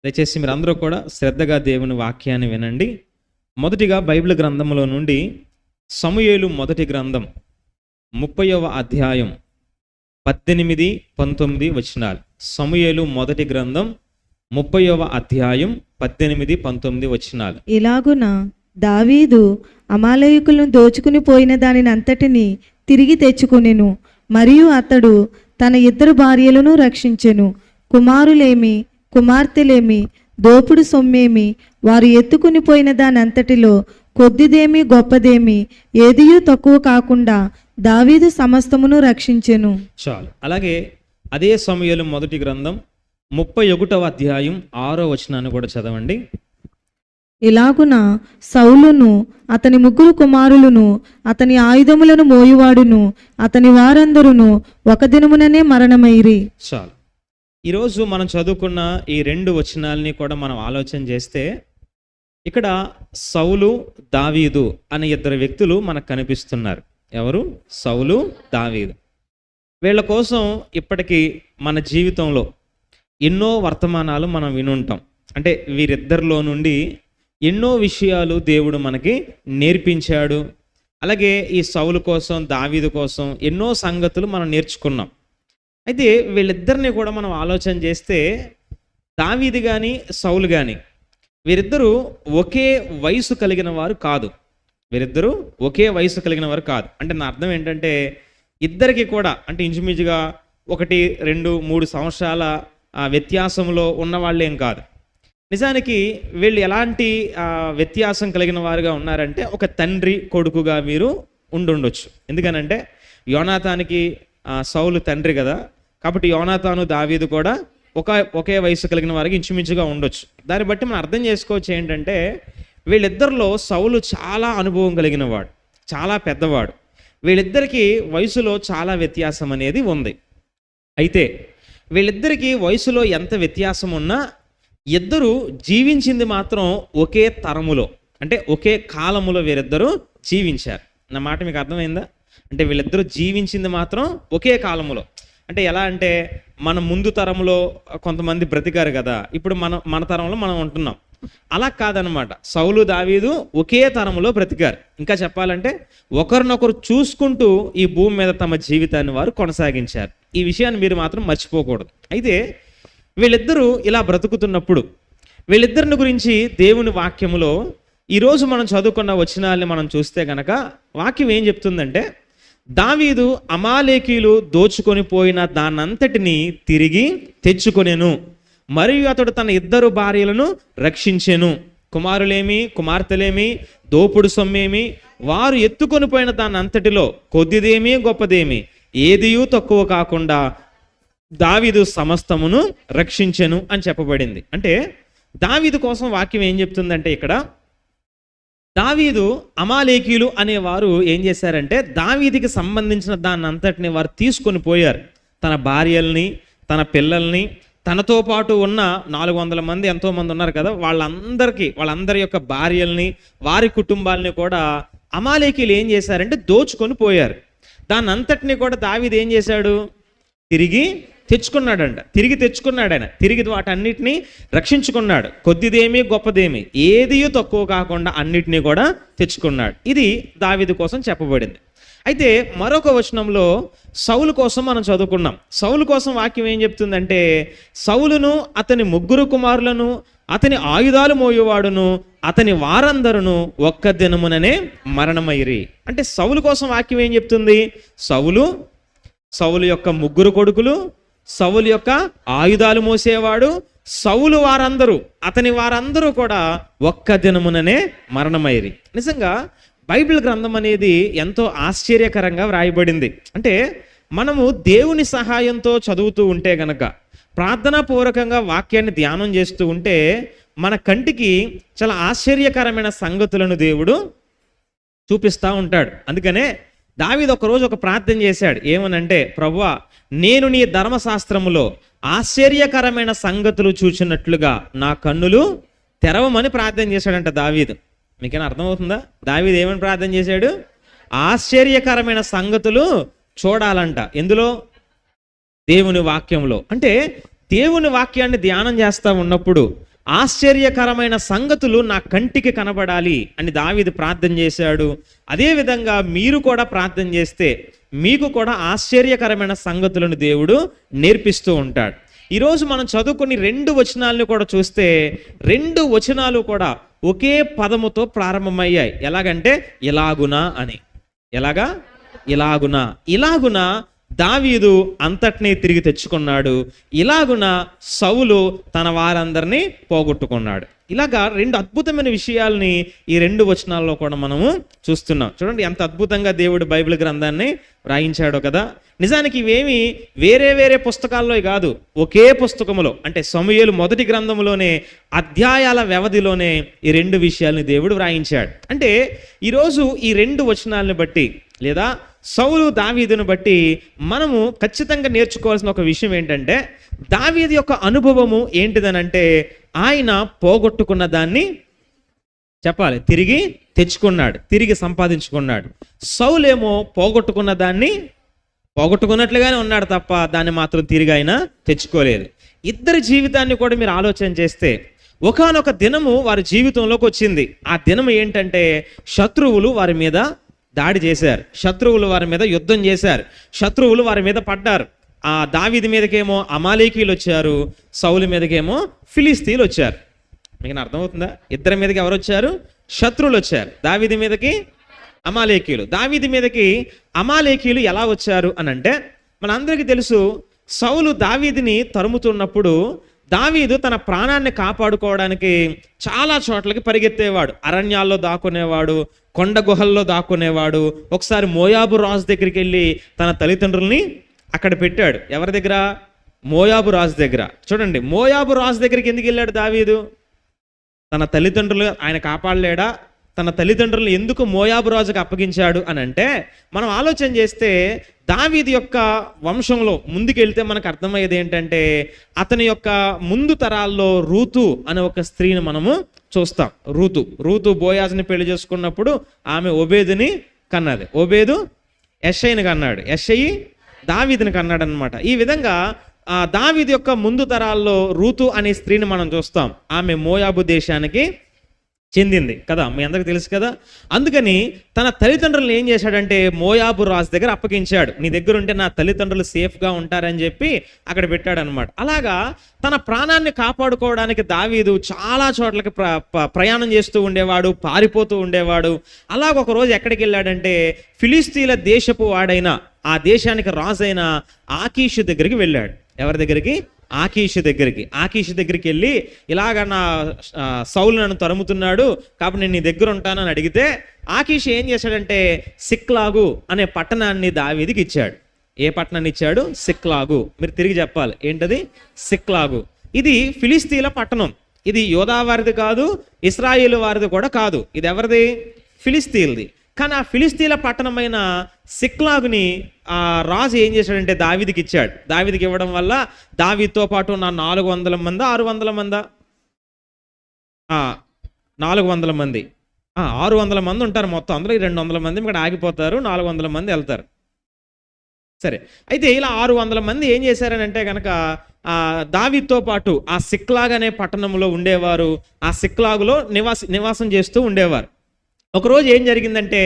దయచేసి మీరు అందరూ కూడా శ్రద్ధగా దేవుని వాక్యాన్ని వినండి. మొదటిగా బైబిల్ గ్రంథంలో నుండి సమూయేలు మొదటి గ్రంథం 30వ అధ్యాయం 18-19 వచనాలు. సమూయేలు మొదటి గ్రంథం 30వ అధ్యాయం 18-19 వచనాలు. ఇలాగున దావీదు అమాలేకులను దోచుకుని పోయిన దానిని అంతటిని తిరిగి తెచ్చుకొనెను. మరియు అతడు తన 2 భార్యలను రక్షించెను. కుమారులేమి కుమార్తెలేమి దోపుడు సొమ్మేమి వారు ఎత్తుకుని పోయిన దాని అంతటిలో కొద్దిదేమి గొప్పదేమి ఏదియూ తక్కువ కాకుండా దావీదు సమస్తమును రక్షించెను. చాలు. అలాగే అదే సమూయేలు మొదటి గ్రంథం 31వ అధ్యాయం 6వ వచనాన్ని కూడా చదవండి. ఇలాగున సౌలును అతని 3 కుమారులను అతని ఆయుధములను మోయువాడును అతని వారందరును ఒక దినముననే మరణమైరి. చాలు. ఈరోజు మనం చదువుకున్న ఈ 2 వచనాలని కూడా మనం ఆలోచన చేస్తే ఇక్కడ సౌలు దావీదు అనే 2 వ్యక్తులు మనకు కనిపిస్తున్నారు. ఎవరు? సౌలు, దావీదు. వీళ్ళ కోసం ఇప్పటికీ మన జీవితంలో ఎన్నో వర్తమానాలు మనం వినుంటాం. అంటే వీరిద్దరిలో నుండి ఎన్నో విషయాలు దేవుడు మనకి నేర్పించాడు. అలాగే ఈ సౌలు కోసం, దావీదు కోసం ఎన్నో సంగతులు మనం నేర్చుకున్నాం. అయితే వీళ్ళిద్దరిని కూడా మనం ఆలోచన చేస్తే దావీదు కానీ సౌలు కానీ వీరిద్దరూ ఒకే వయసు కలిగిన వారు కాదు. వీరిద్దరూ ఒకే వయసు కలిగిన వారు కాదు. అంటే నా అర్థం ఏంటంటే ఇద్దరికి కూడా అంటే ఇంచుమించుగా 1, 2, 3 సంవత్సరాల వ్యత్యాసంలో ఉన్నవాళ్ళేం కాదు. నిజానికి వీళ్ళు ఎలాంటి వ్యత్యాసం కలిగిన వారుగా ఉన్నారంటే ఒక తండ్రి కొడుకుగా వీరు ఉండుండొచ్చు. ఎందుకనంటే యోనాతానికి సౌలు తండ్రి కదా, కాబట్టి యోనాతాను దావీదు కూడా ఒకే వయసు కలిగిన వారికి ఇంచుమించుగా ఉండొచ్చు. దాన్ని బట్టి మనం అర్థం చేసుకోవచ్చు ఏంటంటే వీళ్ళిద్దరిలో సౌలు చాలా అనుభవం కలిగిన వాడు, చాలా పెద్దవాడు. వీళ్ళిద్దరికీ వయసులో చాలా వ్యత్యాసం అనేది ఉంది. అయితే వీళ్ళిద్దరికీ వయసులో ఎంత వ్యత్యాసం ఉన్నా ఇద్దరు జీవించింది మాత్రం ఒకే తరములో, అంటే ఒకే కాలములో వీరిద్దరూ జీవించారు. నా మాట మీకు అర్థమైందా? అంటే వీళ్ళిద్దరూ జీవించింది మాత్రం ఒకే కాలములో. అంటే ఎలా అంటే మన ముందు తరంలో కొంతమంది బ్రతికారు కదా, ఇప్పుడు మన తరంలో మనం ఉంటున్నాం. అలా కాదనమాట. సౌలు దావీదు ఒకే తరంలో బ్రతికారు. ఇంకా చెప్పాలంటే ఒకరినొకరు చూసుకుంటూ ఈ భూమి మీద తమ జీవితాన్ని వారు కొనసాగించారు. ఈ విషయాన్ని మీరు మాత్రం మర్చిపోకూడదు. అయితే వీళ్ళిద్దరూ ఇలా బ్రతుకుతున్నప్పుడు వీళ్ళిద్దరిని గురించి దేవుని వాక్యములో ఈరోజు మనం చదువుకున్న వచనాల్ని మనం చూస్తే గనక వాక్యం ఏం చెప్తుందంటే దావీదు అమాలేకీయులు దోచుకొని పోయిన దానంతటిని తిరిగి తెచ్చుకొనెను. మరియు అతడు తన 2 భార్యలను రక్షించెను. కుమారులేమి కుమార్తెలేమి దోపుడు సొమ్మేమి వారు ఎత్తుకొని పోయిన దానంతటిలో కొద్దిదేమి గొప్పదేమి ఏదియూ తక్కువ కాకుండా దావీదు సమస్తమును రక్షించెను అని చెప్పబడింది. అంటే దావీదు కోసం వాక్యం ఏం చెప్తుందంటే ఇక్కడ దావీదు అమాలేకీయులు అనేవారు ఏం చేశారంటే దావీదికి సంబంధించిన దాన్ని అంతటిని వారు తీసుకొని పోయారు. తన భార్యల్ని, తన పిల్లల్ని, తనతో పాటు ఉన్న 400 మంది ఎంతోమంది ఉన్నారు కదా, వాళ్ళందరి యొక్క భార్యల్ని, వారి కుటుంబాలని కూడా అమాలేకీయులు ఏం చేశారంటే దోచుకొని పోయారు. దాన్ని అంతటిని కూడా దావీదు ఏం చేశాడు? తిరిగి తెచ్చుకున్నాడంట. తిరిగి వాటన్నిటినీ రక్షించుకున్నాడు. కొద్దిదేమి గొప్పదేమి ఏదియూ తక్కువ కాకుండా అన్నిటినీ కూడా తెచ్చుకున్నాడు. ఇది దావీదు కోసం చెప్పబడింది. అయితే మరొక వచనంలో సౌలు కోసం మనం చదువుకున్నాం. సౌలు కోసం వాక్యం ఏం చెప్తుందంటే సౌలును అతని 3 కుమారులను అతని ఆయుధాలు మోయువాడును అతని వారందరును ఒక్క దినముననే మరణమైరి. అంటే సౌలు కోసం వాక్యం ఏం చెప్తుంది? సౌలు యొక్క 3 కొడుకులు, సౌలు యొక్క ఆయుధాలు మోసేవాడు, సౌలు అతని వారందరూ కూడా ఒక్క దినముననే మరణమైరి. నిజంగా బైబిల్ గ్రంథం అనేది ఎంతో ఆశ్చర్యకరంగా వ్రాయబడింది. అంటే మనము దేవుని సహాయంతో చదువుతూ ఉంటే గనక, ప్రార్థనాపూర్వకంగా వాక్యాన్ని ధ్యానం చేస్తూ ఉంటే మన కంటికి చాలా ఆశ్చర్యకరమైన సంగతులను దేవుడు చూపిస్తూ ఉంటాడు. అందుకనే దావీదు ఒకరోజు ఒక ప్రార్థన చేశాడు. ఏమనంటే, ప్రభువా, నేను నీ ధర్మశాస్త్రములో ఆశ్చర్యకరమైన సంగతులు చూచినట్లుగా నా కన్నులు తెరవమని ప్రార్థన చేశాడంట దావీదు. మీకైనా అర్థమవుతుందా? దావీదు ఏమని ప్రార్థన చేశాడు? ఆశ్చర్యకరమైన సంగతులు చూడాలంట. ఎందులో? దేవుని వాక్యంలో. అంటే దేవుని వాక్యాన్ని ధ్యానం చేస్తూ ఉన్నప్పుడు ఆశ్చర్యకరమైన సంగతులు నా కంటికి కనబడాలి అని దావీదు ప్రార్థన చేశాడు. అదేవిధంగా మీరు కూడా ప్రార్థన చేస్తే మీకు కూడా ఆశ్చర్యకరమైన సంగతులను దేవుడు నేర్పిస్తూ ఉంటాడు. ఈరోజు మనం చదువుకుని 2 వచనాలను కూడా చూస్తే 2 వచనాలు కూడా ఒకే పదముతో ప్రారంభమయ్యాయి. ఎలాగంటే ఇలాగునా అని. ఎలాగా? ఇలాగునా. ఇలాగునా దావీదు అంతటినీ తిరిగి తెచ్చుకున్నాడు. ఇలాగున సౌలు తన వారందరినీ పోగొట్టుకున్నాడు. ఇలాగా 2 అద్భుతమైన విషయాల్ని ఈ 2 వచనాల్లో కూడా మనము చూస్తున్నాం. చూడండి ఎంత అద్భుతంగా దేవుడు బైబిల్ గ్రంథాన్ని వ్రాయించాడో కదా. నిజానికి ఇవేమి వేరే వేరే పుస్తకాల్లో కాదు, ఒకే పుస్తకములో అంటే సమూయేలు మొదటి గ్రంథంలోనే అధ్యాయాల వ్యవధిలోనే ఈ 2 విషయాల్ని దేవుడు వ్రాయించాడు. అంటే ఈరోజు ఈ 2 వచనాలను బట్టి లేదా సౌలు దావీదును బట్టి మనము ఖచ్చితంగా నేర్చుకోవాల్సిన ఒక విషయం ఏంటంటే, దావీదు యొక్క అనుభవము ఏంటిదనంటే ఆయన పోగొట్టుకున్న దాన్ని చెప్పాలి తిరిగి తెచ్చుకున్నాడు, తిరిగి సంపాదించుకున్నాడు. సౌలేమో పోగొట్టుకున్న దాన్ని పోగొట్టుకున్నట్లుగానే ఉన్నాడు తప్ప దాన్ని మాత్రం తిరిగి ఆయన తెచ్చుకోలేదు. ఇద్దరి జీవితాన్ని కూడా మీరు ఆలోచన చేస్తే ఒకానొక దినము వారి జీవితంలోకి వచ్చింది. ఆ దినం ఏంటంటే శత్రువులు వారి మీద దాడి చేశారు, శత్రువులు వారి మీద యుద్ధం చేశారు, శత్రువులు వారి మీద పడ్డారు. ఆ దావీదు మీదకేమో అమాలేకీలు వచ్చారు, సౌలు మీదకేమో ఫిలిస్తీన్లు వచ్చారు. మీకు అర్థమవుతుందా? ఇద్దరి మీదకి ఎవరు వచ్చారు? శత్రువులు వచ్చారు. దావీదు మీదకి అమాలేకీలు. దావీదు మీదకి అమాలేకీలు ఎలా వచ్చారు అని అంటే మనందరికీ తెలుసు, సౌలు దావీదుని తరుముతున్నప్పుడు దావీదు తన ప్రాణాన్ని కాపాడుకోవడానికి చాలా చోట్లకి పరిగెత్తేవాడు. అరణ్యాల్లో దాక్కునేవాడు, కొండ గుహల్లో దాక్కునేవాడు. ఒకసారి మోయాబు రాజు దగ్గరికి వెళ్ళి తన తల్లిదండ్రుల్ని అక్కడ పెట్టాడు. ఎవరి దగ్గర? మోయాబు రాజు దగ్గర. చూడండి, మోయాబు రాజు దగ్గరికి ఎందుకు వెళ్ళాడు దావీదు? తన తల్లిదండ్రులు ఆయన కాపాడలేడా? తన తల్లిదండ్రులను ఎందుకు మోయాబు రాజుకు అప్పగించాడు అని అంటే మనం ఆలోచన చేస్తే దావీదు యొక్క వంశంలో ముందుకెళ్తే మనకు అర్థమయ్యేది ఏంటంటే అతని యొక్క ముందు తరాల్లో రూతు అనే ఒక స్త్రీని మనము చూస్తాం. రూతు బోయాజుని పెళ్లి చేసుకున్నప్పుడు ఆమె ఓబేదుని కన్నది, ఓబేదు యెషయిని కన్నాడు, యెషయి దావీదుని కన్నాడు అనమాట. ఈ విధంగా దావీదు యొక్క ముందు తరాల్లో రూతు అనే స్త్రీని మనం చూస్తాం. ఆమె మోయాబు దేశానికి చెందింది కదా, మీ అందరికి తెలుసు కదా. అందుకని తన తల్లిదండ్రులను ఏం చేశాడంటే మోయాబు రాజు దగ్గర అప్పగించాడు. నీ దగ్గర ఉంటే నా తల్లిదండ్రులు సేఫ్గా ఉంటారని చెప్పి అక్కడ పెట్టాడనమాట. అలాగా తన ప్రాణాన్ని కాపాడుకోవడానికి దావీదు చాలా చోట్లకి ప్రయాణం చేస్తూ ఉండేవాడు, పారిపోతూ ఉండేవాడు. అలాగ ఒక రోజు ఎక్కడికి వెళ్ళాడంటే ఫిలిస్తీన్ల దేశపు వాడైన ఆ దేశానికి రాజైన ఆకీషు దగ్గరికి వెళ్ళాడు. ఎవరి దగ్గరికి? ఆకీషు దగ్గరికి. ఆకీషు దగ్గరికి వెళ్ళి ఇలాగ నా సౌలు నన్ను తరుముతున్నాడు కాబట్టి నేను నీ దగ్గర ఉంటానని అడిగితే ఆకీషు ఏం చేశాడంటే సిక్లాగు అనే పట్టణాన్ని దావీదుకి ఇచ్చాడు. ఏ పట్టణాన్ని ఇచ్చాడు? సిక్లాగు. మీరు తిరిగి చెప్పాలి ఏంటది? సిక్లాగు. ఇది ఫిలిస్తీన్ల పట్టణం. ఇది యోధా వారిది కాదు, ఇశ్రాయేలు వారిది కూడా కాదు. ఇది ఎవరిది? ఫిలిస్తీన్ది. కానీ ఆ ఫిలిస్తీన్ల పట్టణమైన సిక్లాగుని ఆ రాజు ఏం చేశాడంటే దావీదుకి ఇచ్చాడు. దావీదుకి ఇవ్వడం వల్ల దావీదుతో పాటు నా 400 మంది 600 మంది 400 మంది 600 మంది ఉంటారు మొత్తం. అందులో 200 మంది ఇక్కడ ఆగిపోతారు, 400 మంది వెళ్తారు. సరే, అయితే ఇలా 600 మంది ఏం చేశారని అంటే కనుక దావీదుతో పాటు ఆ సిక్లాగ్ అనే పట్టణంలో ఉండేవారు. ఆ సిక్లాగులో నివాసం చేస్తూ ఉండేవారు. ఒకరోజు ఏం జరిగిందంటే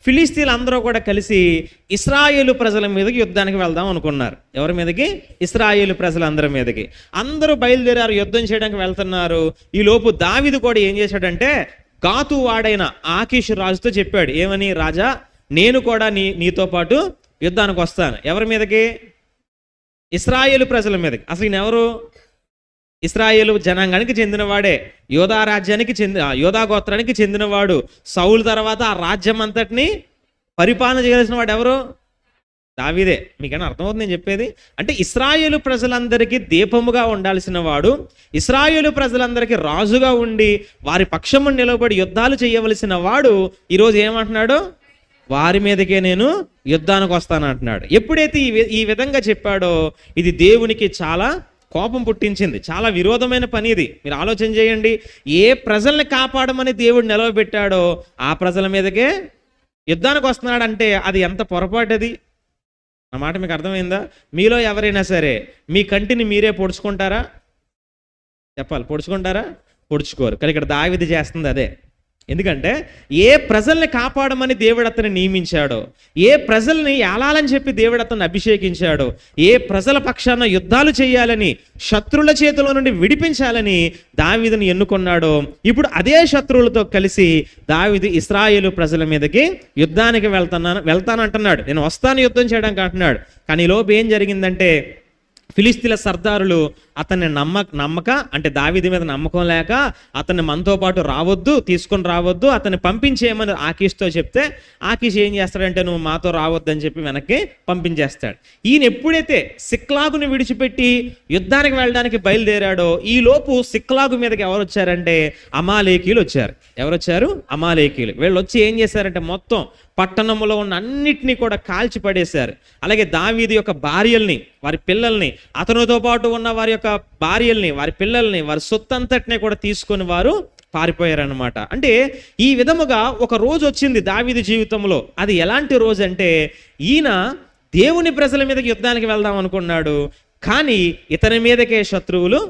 ఫిలిస్తీన్లు అందరూ కూడా కలిసి ఇశ్రాయేలు ప్రజల మీదకి యుద్ధానికి వెళ్దాం అనుకున్నారు. ఎవరి మీదకి? ఇశ్రాయేలు ప్రజలందరి మీదకి. అందరూ బయలుదేరారు, యుద్ధం చేయడానికి వెళ్తున్నారు. ఈ లోపు దావీదు కూడా ఏం చేశాడంటే గాతు వాడైన ఆకీషు రాజుతో చెప్పాడు. ఏమని? రాజా, నేను కూడా నీతో పాటు యుద్ధానికి వస్తాను. ఎవరి మీదకి? ఇశ్రాయేలు ప్రజల మీదకి. అసలు ఈయన ఎవరు? ఇశ్రాయేలు జనాంగానికి చెందినవాడే, యోధా రాజ్యానికి యోధా గోత్రానికి చెందినవాడు. సౌలు తర్వాత ఆ రాజ్యం అంతటిని పరిపాలన చేయాల్సిన వాడు ఎవరు? దావీదే. మీకైనా అర్థమవుతుంది నేను చెప్పేది? అంటే ఇశ్రాయేలు ప్రజలందరికీ దీపముగా ఉండాల్సిన వాడు, ఇశ్రాయేలు ప్రజలందరికీ రాజుగా ఉండి వారి పక్షము నిలబడి యుద్ధాలు చేయవలసిన వాడు ఈరోజు ఏమంటున్నాడు? వారి మీదకే నేను యుద్ధానికి వస్తాను అంటున్నాడు. ఎప్పుడైతే ఈ విధంగా చెప్పాడో ఇది దేవునికి చాలా కోపం పుట్టించింది. చాలా విరోధమైన పని ఇది. మీరు ఆలోచన చేయండి. ఏ ప్రజల్ని కాపాడమని దేవుడు నిలవబెట్టాడో ఆ ప్రజల మీదకే యుద్ధానికి వస్తున్నాడంటే అది ఎంత పొరపాటు. అది నా మాట మీకు అర్థమైందా? మీలో ఎవరైనా సరే మీ కంటిని మీరే పొడుచుకుంటారా? చెప్పాలి, పొడుచుకుంటారా? పొడుచుకోరు. కానీ ఇక్కడ దావీదు చేస్తుంది అదే. ఎందుకంటే ఏ ప్రజల్ని కాపాడమని దేవుడు అతన్ని నియమించాడో, ఏ ప్రజల్ని ఏలాలని చెప్పి దేవుడు అతన్ని అభిషేకించాడో, ఏ ప్రజల పక్షాన యుద్ధాలు చేయాలని, శత్రువుల చేతిలో నుండి విడిపించాలని దావీదుని ఎన్నుకున్నాడో, ఇప్పుడు అదే శత్రువులతో కలిసి దావీదు ఇశ్రాయేలు ప్రజల మీదకి యుద్ధానికి వెళ్తానంటున్నాడు. నేను వస్తాను యుద్ధం చేయడానికి అంటున్నాడు. కానీ ఈలోపు ఏం జరిగిందంటే ఫిలిస్తీన్ల సర్దారులు అతన్ని నమ్మక అంటే దావీదు మీద నమ్మకం లేక అతన్ని మనతో పాటు తీసుకొని రావద్దు, అతన్ని పంపించేయమని ఆకీష్తో చెప్తే ఆకీష్ ఏం చేస్తాడంటే నువ్వు మాతో రావద్దని చెప్పి వెనక్కి పంపించేస్తాడు. ఈయన ఎప్పుడైతే సిక్లాగుని విడిచిపెట్టి యుద్ధానికి వెళ్ళడానికి బయలుదేరాడో ఈ లోపు సిక్లాగు మీదకి ఎవరు వచ్చారంటే అమాలేకీయులు వచ్చారు. ఎవరు వచ్చారు? అమాలేకీయులు. వీళ్ళు వచ్చి ఏం చేశారంటే మొత్తం పట్టణంలో ఉన్న అన్నిటినీ కూడా కాల్చి పడేశారు. అలాగే దావీదు యొక్క భార్యల్ని, వారి పిల్లల్ని, అతనితో పాటు ఉన్న వారి యొక్క భార్యల్ని, వారి పిల్లల్ని, వారి సొత్తంతటిని కూడా తీసుకొని వారు పారిపోయారనమాట. అంటే ఈ విధముగా ఒక రోజు వచ్చింది దావీదు జీవితంలో. అది ఎలాంటి రోజు అంటే ఈయన దేవుని ప్రజల మీదకి యుద్ధానికి వెళ్దాం అనుకున్నాడు, కానీ ఇతని మీదకే శత్రువులు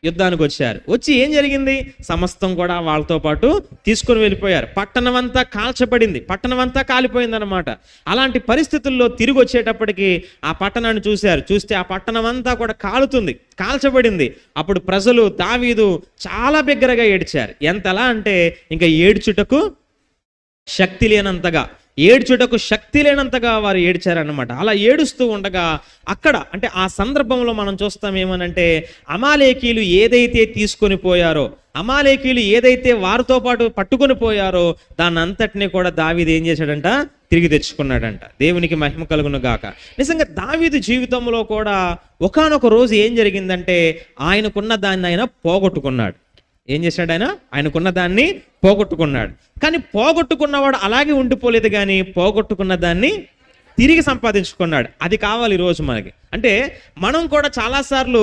యుద్ధానికి వచ్చారు. వచ్చి ఏం జరిగింది? సమస్తం కూడా వాళ్ళతో పాటు తీసుకొని వెళ్ళిపోయారు. పట్టణం అంతా కాల్చబడింది, పట్టణం అంతా కాలిపోయిందనమాట. అలాంటి పరిస్థితుల్లో తిరిగి వచ్చేటప్పటికి ఆ పట్టణాన్ని చూస్తే ఆ పట్టణం అంతా కూడా కాల్చబడింది. అప్పుడు ప్రజలు దావీదు చాలా బిగ్గరగా ఏడ్చారు. ఎంతలా అంటే ఇంకా ఏడ్చుటకు శక్తి లేనంతగా వారు ఏడ్చారన్నమాట. అలా ఏడుస్తూ ఉండగా అక్కడ అంటే ఆ సందర్భంలో మనం చూస్తాం ఏమనంటే అమాలేకీయులు ఏదైతే తీసుకొని పోయారో, అమాలేకీయులు ఏదైతే వారితో పాటు పట్టుకొని పోయారో దాన్ని అంతటినీ కూడా దావీదు ఏం చేశాడంట? తిరిగి తెచ్చుకున్నాడంట. దేవునికి మహిమ కలుగును గాక. నిజంగా దావీదు జీవితంలో కూడా ఒకానొక రోజు ఏం జరిగిందంటే ఆయనకున్న దాన్ని ఆయన పోగొట్టుకున్నాడు. ఏం చేశాడు? ఆయనకున్న దాన్ని పోగొట్టుకున్నాడు. కానీ పోగొట్టుకున్నవాడు అలాగే ఉండిపోలేదు, కానీ పోగొట్టుకున్న దాన్ని తిరిగి సంపాదించుకున్నాడు. అది కావాలి ఈరోజు మనకి. అంటే మనం కూడా చాలాసార్లు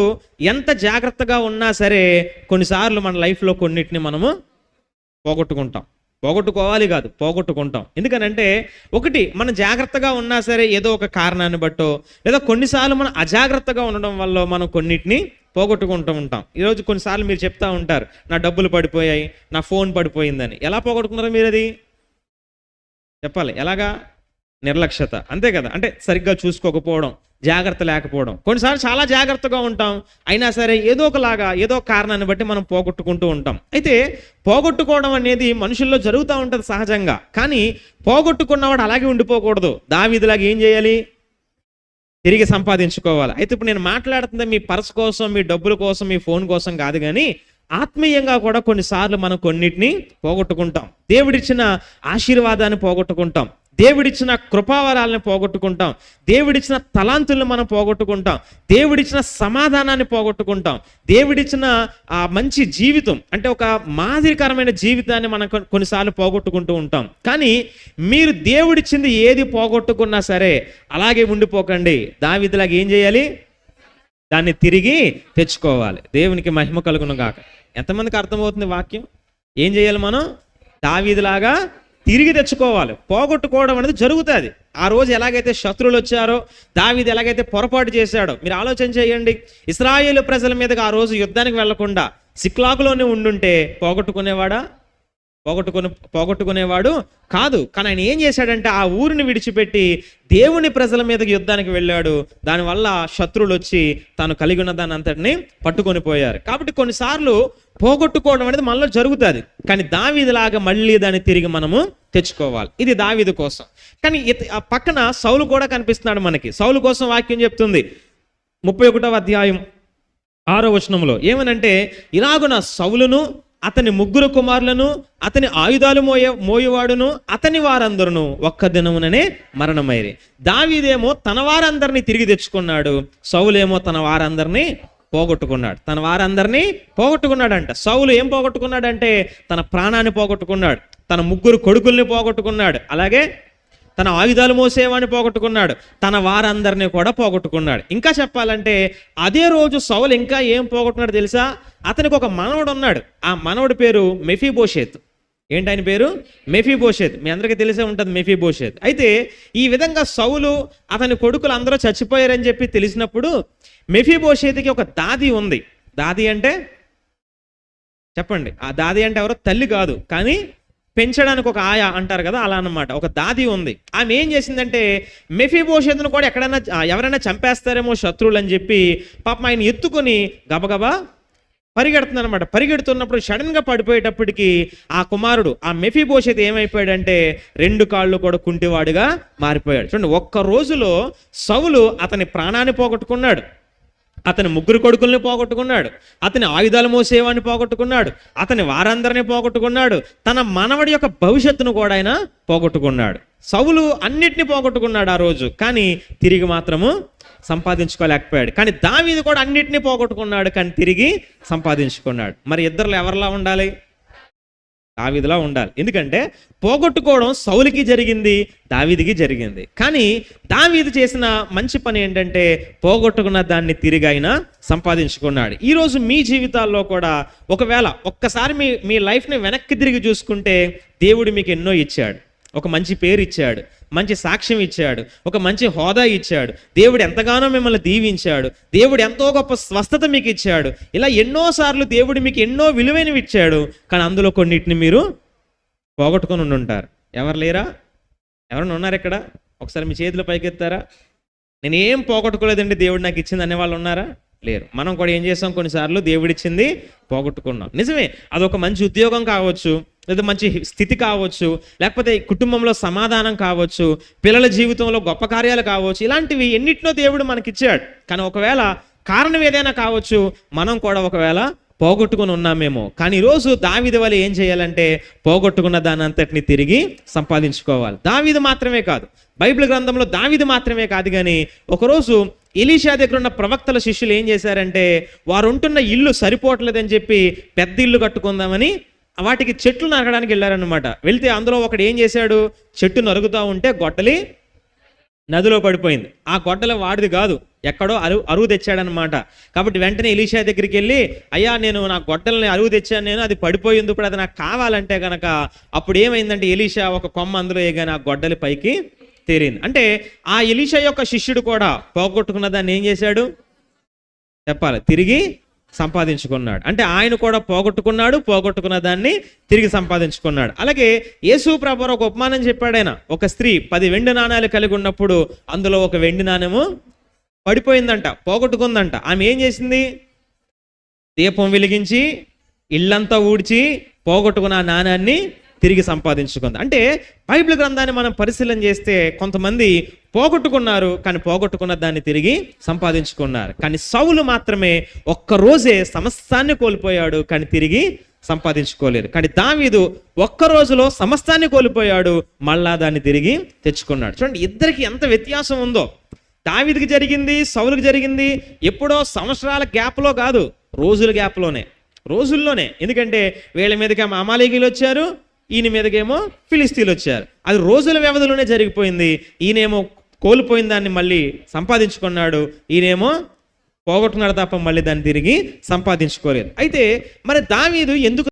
ఎంత జాగ్రత్తగా ఉన్నా సరే కొన్నిసార్లు మన లైఫ్లో కొన్నిటిని మనము పోగొట్టుకోవాలి కాదు, పోగొట్టుకుంటాం. ఎందుకనంటే ఒకటి, మనం జాగ్రత్తగా ఉన్నా సరే ఏదో ఒక కారణాన్ని బట్టో, లేదా కొన్నిసార్లు మనం అజాగ్రత్తగా ఉండడం వల్ల మనం కొన్నిటిని పోగొట్టుకుంటూ ఉంటాం. ఈరోజు కొన్నిసార్లు మీరు చెప్తా ఉంటారు, నా డబ్బులు పడిపోయాయి, నా ఫోన్ పడిపోయిందని. ఎలా పోగొట్టుకున్నారో మీరు? అది చెప్పాలి. ఎలాగా? నిర్లక్ష్యత, అంతే కదా. అంటే సరిగ్గా చూసుకోకపోవడం, జాగ్రత్త లేకపోవడం. కొన్నిసార్లు చాలా జాగ్రత్తగా ఉంటాం, అయినా సరే ఏదో కారణాన్ని బట్టి మనం పోగొట్టుకుంటూ ఉంటాం. అయితే పోగొట్టుకోవడం అనేది మనుషుల్లో జరుగుతూ ఉంటుంది సహజంగా. కానీ పోగొట్టుకున్నవాడు అలాగే ఉండిపోకూడదు. దావీదులాగా ఏం చేయాలి? తిరిగి సంపాదించుకోవాలి. అయితే ఇప్పుడు నేను మాట్లాడుతుంది మీ పర్స్ కోసం, మీ డబ్బుల కోసం, మీ ఫోన్ కోసం కాదు, కానీ ఆత్మీయంగా కూడా కొన్నిసార్లు మనం కొన్నిటిని పోగొట్టుకుంటాం. దేవుడిచ్చిన ఆశీర్వాదాన్ని పోగొట్టుకుంటాం, దేవుడిచ్చిన కృపావరాలను పోగొట్టుకుంటాం, దేవుడిచ్చిన తలాంతులను మనం పోగొట్టుకుంటాం, దేవుడిచ్చిన సమాధానాన్ని పోగొట్టుకుంటాం, దేవుడిచ్చిన ఆ మంచి జీవితం అంటే ఒక మాదిరికరమైన జీవితాన్ని మనం కొన్నిసార్లు పోగొట్టుకుంటూ ఉంటాం. కానీ మీరు దేవుడిచ్చింది ఏది పోగొట్టుకున్నా సరే అలాగే ఉండిపోకండి. దావీదులాగా ఏం చేయాలి? దాన్ని తిరిగి తెచ్చుకోవాలి. దేవునికి మహిమ కలుగును గాక. ఎంతమందికి అర్థమవుతుంది వాక్యం? ఏం చేయాలి? మనం దావీదులాగా తిరిగి తెచ్చుకోవాలి. పోగొట్టుకోవడం అనేది జరుగుతుంది. ఆ రోజు ఎలాగైతే శత్రువులు వచ్చారో, దావీదు ఎలాగైతే పొరపాటు చేశాడో మీరు ఆలోచన చేయండి. ఇశ్రాయేలు ప్రజల మీదకి ఆ రోజు యుద్ధానికి వెళ్లకుండా సిక్లాగులోనే ఉండుంటే పోగొట్టుకునేవాడు కాదు. కానీ ఆయన ఏం చేశాడంటే ఆ ఊరిని విడిచిపెట్టి దేవుని ప్రజల మీదకి యుద్ధానికి వెళ్ళాడు. దానివల్ల శత్రువులు వచ్చి తాను కలిగి ఉన్న దాన్ని అంతటిని పట్టుకొని పోయారు. కాబట్టి కొన్నిసార్లు పోగొట్టుకోవడం అనేది మనలో జరుగుతుంది, కానీ దావీదులాగా మళ్ళీ దాన్ని తిరిగి మనము తెచ్చుకోవాలి. ఇది దావీదు కోసం. కానీ ఆ పక్కన సౌలు కూడా కనిపిస్తున్నాడు మనకి. సౌలు కోసం వాక్యం చెప్తుంది 31వ అధ్యాయం 6వ వచనంలో ఏమనంటే, ఇలాగున సౌలును అతని 3 కుమారులను అతని ఆయుధాలు మోయేవాడును అతని వారందరూ ఒక్క దినముననే మరణమైరి. దావీదేమో తన వారందరినీ తిరిగి తెచ్చుకున్నాడు, సౌలేమో తన వారందరినీ పోగొట్టుకున్నాడంట. సౌలు ఏం పోగొట్టుకున్నాడంటే తన ప్రాణాన్ని పోగొట్టుకున్నాడు, తన 3 కొడుకుల్ని పోగొట్టుకున్నాడు, అలాగే తన ఆయుధాలు మోసేవాడిని పోగొట్టుకున్నాడు, తన వారందరినీ కూడా పోగొట్టుకున్నాడు. ఇంకా చెప్పాలంటే అదే రోజు సౌలు ఇంకా ఏం పోగొట్టుకున్నాడు తెలుసా? అతనికి ఒక మనవడు ఉన్నాడు. ఆ మనవడి పేరు మెఫీబోషెత్. ఏంటైన పేరు? మెఫీబోషెత్. మీ అందరికీ తెలిసే ఉంటుంది మెఫీబోషెత్. అయితే ఈ విధంగా సౌలు అతని కొడుకులు అందరూ చచ్చిపోయారని చెప్పి తెలిసినప్పుడు మెఫీబోషెత్కి ఒక దాది ఉంది. దాది అంటే చెప్పండి. ఆ దాది అంటే ఎవరో తల్లి కాదు, కానీ పెంచడానికి ఒక ఆయ అంటారు కదా, అలా అన్నమాట. ఒక దాది ఉంది. ఆమె ఏం చేసిందంటే మెఫీబోషెతును కూడా ఎక్కడైనా ఎవరైనా చంపేస్తారేమో శత్రువులు అని చెప్పి పాపం ఆయన ఎత్తుకొని గబగబా పరిగెడుతుంది అనమాట. పరిగెడుతున్నప్పుడు సడన్గా పడిపోయేటప్పటికి ఆ కుమారుడు ఆ మెఫీబోషెతు ఏమైపోయాడంటే 2 కాళ్ళు కూడా కుంటివాడుగా మారిపోయాడు. చూడండి, ఒక్క రోజులో సౌలు అతని ప్రాణాన్ని పోగొట్టుకున్నాడు, అతని 3 కొడుకుల్ని పోగొట్టుకున్నాడు, అతని ఆయుధాలు మోసేవాడిని పోగొట్టుకున్నాడు, అతని వారందరినీ పోగొట్టుకున్నాడు, తన మనవడి యొక్క భవిష్యత్తును కూడా ఆయన పోగొట్టుకున్నాడు. సౌలు అన్నిటినీ పోగొట్టుకున్నాడు ఆ రోజు, కానీ తిరిగి మాత్రము సంపాదించుకోలేకపోయాడు. కానీ దావీదు కూడా అన్నిటినీ పోగొట్టుకున్నాడు, కానీ తిరిగి సంపాదించుకున్నాడు. మరి ఇద్దరులో ఎవరిలా ఉండాలి? దావీదులా ఉండాలి. ఎందుకంటే పోగొట్టుకోవడం సౌలుకి జరిగింది, దావీదుకి జరిగింది. కానీ దావీదు చేసిన మంచి పని ఏంటంటే పోగొట్టుకున్న దాన్ని తిరిగి ఆయన సంపాదించుకున్నాడు. ఈరోజు మీ జీవితాల్లో కూడా ఒకవేళ ఒక్కసారి మీ లైఫ్ని వెనక్కి తిరిగి చూసుకుంటే దేవుడు మీకు ఎన్నో ఇచ్చాడు. ఒక మంచి పేరు ఇచ్చాడు, మంచి సాక్ష్యం ఇచ్చాడు, ఒక మంచి హోదా ఇచ్చాడు, దేవుడు ఎంతగానో మిమ్మల్ని దీవించాడు, దేవుడు ఎంతో గొప్ప స్వస్థత మీకు ఇచ్చాడు. ఇలా ఎన్నోసార్లు దేవుడు మీకు ఎన్నో విలువైనవి ఇచ్చాడు, కానీ అందులో కొన్నిటిని మీరు పోగొట్టుకొని ఉంటారు. ఎవరు లేరా? ఎవరైనా ఉన్నారు ఇక్కడ? ఒకసారి మీ చేతులు పైకెత్తారా? నేనేం పోగొట్టుకోలేదండి, దేవుడు నాకు ఇచ్చింది అనే వాళ్ళు ఉన్నారా? లేరు. మనం కూడా ఏం చేస్తాం, కొన్నిసార్లు దేవుడిచ్చింది పోగొట్టుకున్నాం. నిజమే, అదొక మంచి ఉద్యోగం కావచ్చు, లేదా మంచి స్థితి కావచ్చు, లేకపోతే కుటుంబంలో సమాధానం కావచ్చు, పిల్లల జీవితంలో గొప్ప కార్యాలు కావచ్చు, ఇలాంటివి ఎన్నిటినో దేవుడు మనకిచ్చాడు. కానీ ఒకవేళ కారణం ఏదైనా కావచ్చు, మనం కూడా ఒకవేళ పోగొట్టుకుని ఉన్నామేమో. కానీ ఈరోజు దావీదు వల్ల ఏం చేయాలంటే పోగొట్టుకున్న దాని అంతటిని తిరిగి సంపాదించుకోవాలి. దావీదు మాత్రమే కాదు, బైబిల్ గ్రంథంలో దావీదు మాత్రమే కాదు, కానీ ఒకరోజు ఎలీషా దగ్గర ఉన్న ప్రవక్తల శిష్యులు ఏం చేశారంటే వారు ఉంటున్న ఇల్లు సరిపోవట్లేదని చెప్పి పెద్ద ఇల్లు కట్టుకుందామని వాటికి చెట్లు నరకడానికి వెళ్ళారనమాట. వెళ్తే అందులో ఒకడు ఏం చేశాడు, చెట్టు నరుగుతూ ఉంటే గొడ్డలి నదిలో పడిపోయింది. ఆ గొడ్డలి వాడిది కాదు, ఎక్కడో అరువు తెచ్చాడనమాట. కాబట్టి వెంటనే ఎలీషా దగ్గరికి వెళ్ళి, అయ్యా నేను నా గొడ్డల్ని అరువు తెచ్చాను, నేను అది పడిపోయింది, ఇప్పుడు అది నాకు కావాలంటే కనుక అప్పుడు ఏమైందంటే ఎలీషా ఒక కొమ్మ అందులో వేయగానే ఆ గొడ్డలి పైకి తేరింది. అంటే ఆ ఎలీషా యొక్క శిష్యుడు కూడా పోగొట్టుకున్న దాన్ని ఏం చేశాడు చెప్పాలి, తిరిగి సంపాదించుకున్నాడు. అంటే ఆయన కూడా పోగొట్టుకున్న దాన్ని తిరిగి సంపాదించుకున్నాడు. అలాగే యేసు ప్రభువు ఒక ఉపమానం చెప్పాడు. ఆయన ఒక స్త్రీ 10 వెండి నాణాలు కలిగి ఉన్నప్పుడు అందులో ఒక వెండి నాణెము పడిపోయిందంట, పోగొట్టుకుందంట. ఆమె ఏం చేసింది, దీపం వెలిగించి ఇల్లంతా ఊడ్చి పోగొట్టుకున్న ఆ నాణాన్ని తిరిగి సంపాదించుకుంది. అంటే బైబిల్ గ్రంథాన్ని మనం పరిశీలన చేస్తే కొంతమంది పోగొట్టుకున్నారు, కానీ పోగొట్టుకున్న దాన్ని తిరిగి సంపాదించుకున్నారు. కానీ సౌలు మాత్రమే ఒక్కరోజే సమస్తాన్ని కోల్పోయాడు, కానీ తిరిగి సంపాదించుకోలేదు. కానీ దావీదు ఒక్క రోజులో సమస్తాన్ని కోల్పోయాడు, మళ్ళా దాన్ని తిరిగి తెచ్చుకున్నాడు. చూడండి, ఇద్దరికి ఎంత వ్యత్యాసం ఉందో. దావీదుకి జరిగింది, సౌలుకి జరిగింది ఎప్పుడో సంవత్సరాల గ్యాప్లో కాదు, రోజుల రోజుల్లోనే. ఎందుకంటే వీళ్ళ మీదకి అమాలేకీయులు వచ్చారు, ఈయన మీదకేమో ఫిలిస్తీన్లు వచ్చారు. అది రోజుల వ్యవధిలోనే జరిగిపోయింది. ఈయనేమో కోల్పోయిన దాన్ని మళ్ళీ సంపాదించుకున్నాడు, ఈయనేమో పోగొట్టుకున్నాడు తప్ప మళ్ళీ దాన్ని తిరిగి సంపాదించుకోలేదు. అయితే మరి దావీదు ఎందుకు